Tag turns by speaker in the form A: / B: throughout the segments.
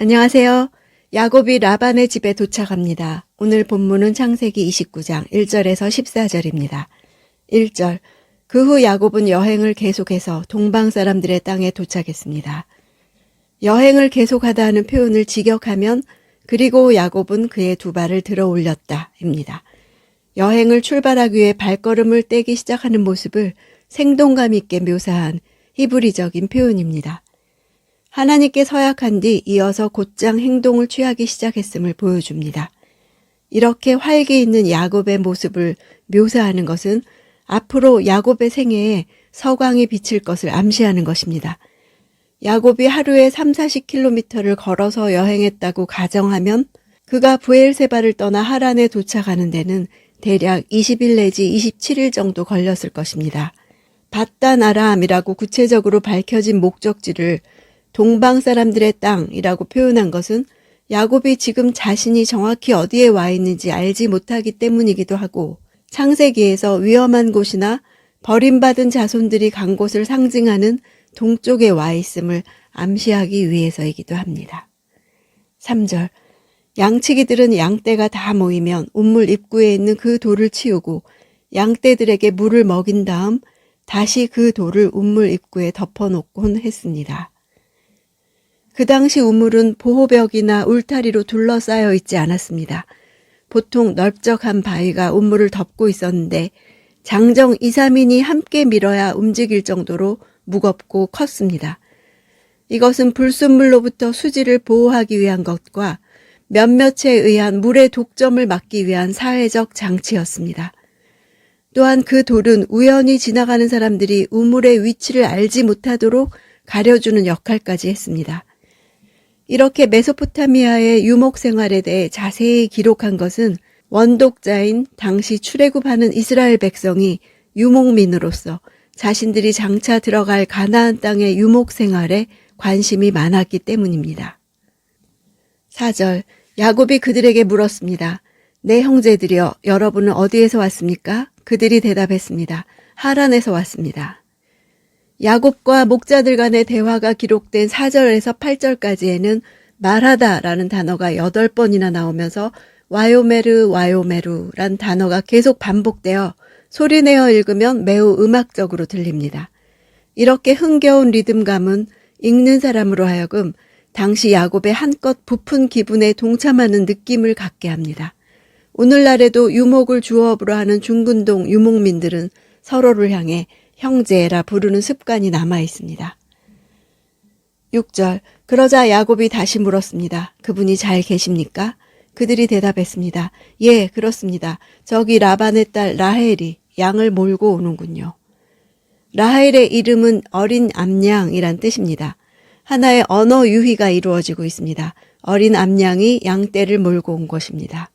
A: 안녕하세요. 야곱이 라반의 집에 도착합니다. 오늘 본문은 창세기 29장 1절에서 14절입니다. 1절. 그 후 야곱은 여행을 계속해서 동방 사람들의 땅에 도착했습니다. 여행을 계속하다 하는 표현을 직역하면 그리고 야곱은 그의 두 발을 들어 올렸다입니다. 여행을 출발하기 위해 발걸음을 떼기 시작하는 모습을 생동감 있게 묘사한 히브리적인 표현입니다. 하나님께 서약한 뒤 이어서 곧장 행동을 취하기 시작했음을 보여줍니다. 이렇게 활기 있는 야곱의 모습을 묘사하는 것은 앞으로 야곱의 생애에 서광이 비칠 것을 암시하는 것입니다. 야곱이 하루에 30-40km를 걸어서 여행했다고 가정하면 그가 브엘세바를 떠나 하란에 도착하는 데는 대략 20일 내지 27일 정도 걸렸을 것입니다. 밧단 아람이라고 구체적으로 밝혀진 목적지를 동방 사람들의 땅이라고 표현한 것은 야곱이 지금 자신이 정확히 어디에 와 있는지 알지 못하기 때문이기도 하고 창세기에서 위험한 곳이나 버림받은 자손들이 간 곳을 상징하는 동쪽에 와 있음을 암시하기 위해서이기도 합니다. 3절. 양치기들은 양떼가 다 모이면 우물 입구에 있는 그 돌을 치우고 양떼들에게 물을 먹인 다음 다시 그 돌을 우물 입구에 덮어놓곤 했습니다. 그 당시 우물은 보호벽이나 울타리로 둘러싸여 있지 않았습니다. 보통 넓적한 바위가 우물을 덮고 있었는데 장정 2, 3인이 함께 밀어야 움직일 정도로 무겁고 컸습니다. 이것은 불순물로부터 수지를 보호하기 위한 것과 몇몇에 의한 물의 독점을 막기 위한 사회적 장치였습니다. 또한 그 돌은 우연히 지나가는 사람들이 우물의 위치를 알지 못하도록 가려주는 역할까지 했습니다. 이렇게 메소포타미아의 유목 생활에 대해 자세히 기록한 것은 원독자인 당시 출애굽하는 이스라엘 백성이 유목민으로서 자신들이 장차 들어갈 가나안 땅의 유목 생활에 관심이 많았기 때문입니다. 4절. 야곱이 그들에게 물었습니다. 내 형제들이여, 여러분은 어디에서 왔습니까? 그들이 대답했습니다. 하란에서 왔습니다. 야곱과 목자들 간의 대화가 기록된 4절에서 8절까지에는 말하다라는 단어가 8번이나 나오면서 와요메르란 단어가 계속 반복되어 소리내어 읽으면 매우 음악적으로 들립니다. 이렇게 흥겨운 리듬감은 읽는 사람으로 하여금 당시 야곱의 한껏 부푼 기분에 동참하는 느낌을 갖게 합니다. 오늘날에도 유목을 주업으로 하는 중근동 유목민들은 서로를 향해 형제라 부르는 습관이 남아 있습니다. 6절. 그러자 야곱이 다시 물었습니다. 그분이 잘 계십니까? 그들이 대답했습니다. 예, 그렇습니다. 저기 라반의 딸 라헬이 양을 몰고 오는군요. 라헬의 이름은 어린 암양이란 뜻입니다. 하나의 언어 유희가 이루어지고 있습니다. 어린 암양이 양떼를 몰고 온 것입니다.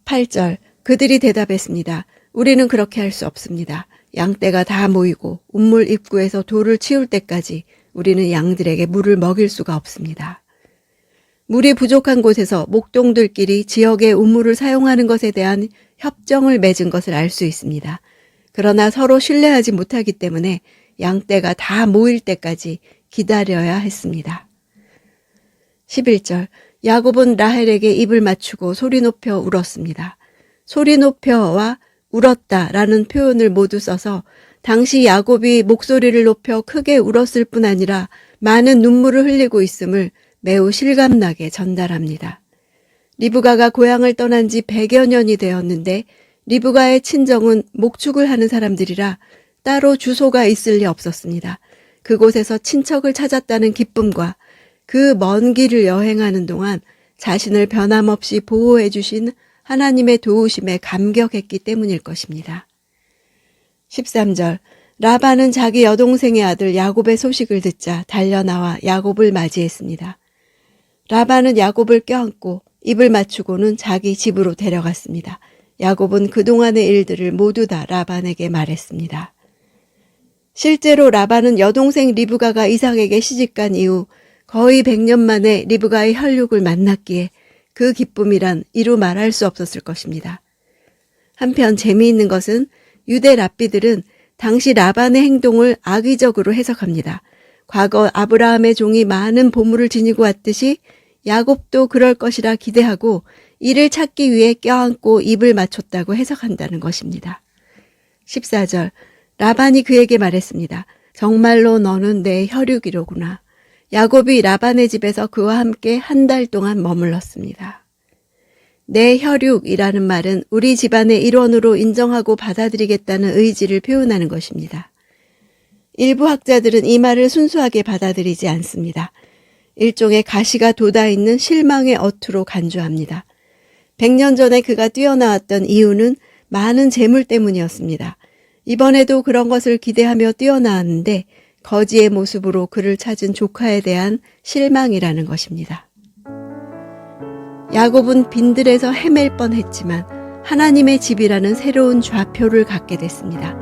A: 8절. 그들이 대답했습니다. 우리는 그렇게 할 수 없습니다. 양떼가 다 모이고 우물 입구에서 돌을 치울 때까지 우리는 양들에게 물을 먹일 수가 없습니다. 물이 부족한 곳에서 목동들끼리 지역의 우물을 사용하는 것에 대한 협정을 맺은 것을 알 수 있습니다. 그러나 서로 신뢰하지 못하기 때문에 양떼가 다 모일 때까지 기다려야 했습니다. 11절. 야곱은 라헬에게 입을 맞추고 소리 높여 울었습니다. 소리 높여와 울었다라는 표현을 모두 써서 당시 야곱이 목소리를 높여 크게 울었을 뿐 아니라 많은 눈물을 흘리고 있음을 매우 실감나게 전달합니다. 리브가가 고향을 떠난 지 100여 년이 되었는데 리브가의 친정은 목축을 하는 사람들이라 따로 주소가 있을 리 없었습니다. 그곳에서 친척을 찾았다는 기쁨과 그 먼 길을 여행하는 동안 자신을 변함없이 보호해 주신 하나님의 도우심에 감격했기 때문일 것입니다. 13절. 라반은 자기 여동생의 아들 야곱의 소식을 듣자 달려나와 야곱을 맞이했습니다. 라반은 야곱을 껴안고 입을 맞추고는 자기 집으로 데려갔습니다. 야곱은 그동안의 일들을 모두 다 라반에게 말했습니다. 실제로 라반은 여동생 리브가가 이삭에게 시집간 이후 거의 100년 만에 리브가의 혈육을 만났기에 그 기쁨이란 이루 말할 수 없었을 것입니다. 한편 재미있는 것은 유대 랍비들은 당시 라반의 행동을 악의적으로 해석합니다. 과거 아브라함의 종이 많은 보물을 지니고 왔듯이 야곱도 그럴 것이라 기대하고 이를 찾기 위해 껴안고 입을 맞췄다고 해석한다는 것입니다. 14절, 라반이 그에게 말했습니다. 정말로 너는 내 혈육이로구나. 야곱이 라반의 집에서 그와 함께 한 달 동안 머물렀습니다. 내 혈육이라는 말은 우리 집안의 일원으로 인정하고 받아들이겠다는 의지를 표현하는 것입니다. 일부 학자들은 이 말을 순수하게 받아들이지 않습니다. 일종의 가시가 돋아있는 실망의 어투로 간주합니다. 100년 전에 그가 뛰어나왔던 이유는 많은 재물 때문이었습니다. 이번에도 그런 것을 기대하며 뛰어나왔는데 거지의 모습으로 그를 찾은 조카에 대한 실망이라는 것입니다. 야곱은 빈들에서 헤맬 뻔했지만 하나님의 집이라는 새로운 좌표를 갖게 됐습니다.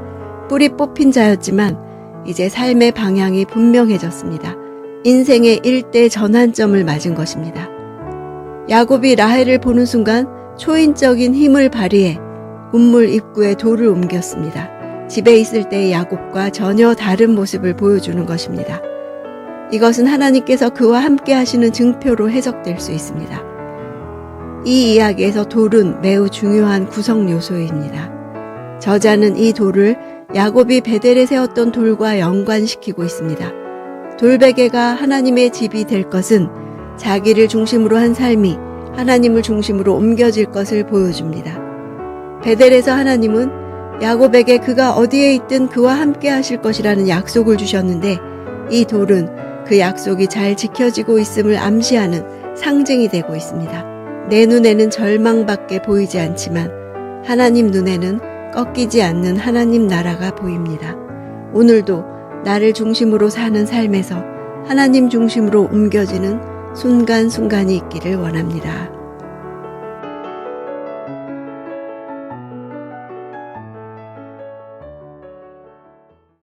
A: 뿌리 뽑힌 자였지만 이제 삶의 방향이 분명해졌습니다. 인생의 일대 전환점을 맞은 것입니다. 야곱이 라헬을 보는 순간 초인적인 힘을 발휘해 우물 입구에 돌을 옮겼습니다. 집에 있을 때의 야곱과 전혀 다른 모습을 보여주는 것입니다. 이것은 하나님께서 그와 함께 하시는 증표로 해석될 수 있습니다. 이 이야기에서 돌은 매우 중요한 구성 요소입니다. 저자는 이 돌을 야곱이 베델에 세웠던 돌과 연관시키고 있습니다. 돌베개가 하나님의 집이 될 것은 자기를 중심으로 한 삶이 하나님을 중심으로 옮겨질 것을 보여줍니다. 베델에서 하나님은 야곱에게 그가 어디에 있든 그와 함께 하실 것이라는 약속을 주셨는데 이 돌은 그 약속이 잘 지켜지고 있음을 암시하는 상징이 되고 있습니다. 내 눈에는 절망밖에 보이지 않지만 하나님 눈에는 꺾이지 않는 하나님 나라가 보입니다. 오늘도 나를 중심으로 사는 삶에서 하나님 중심으로 옮겨지는 순간순간이 있기를 원합니다.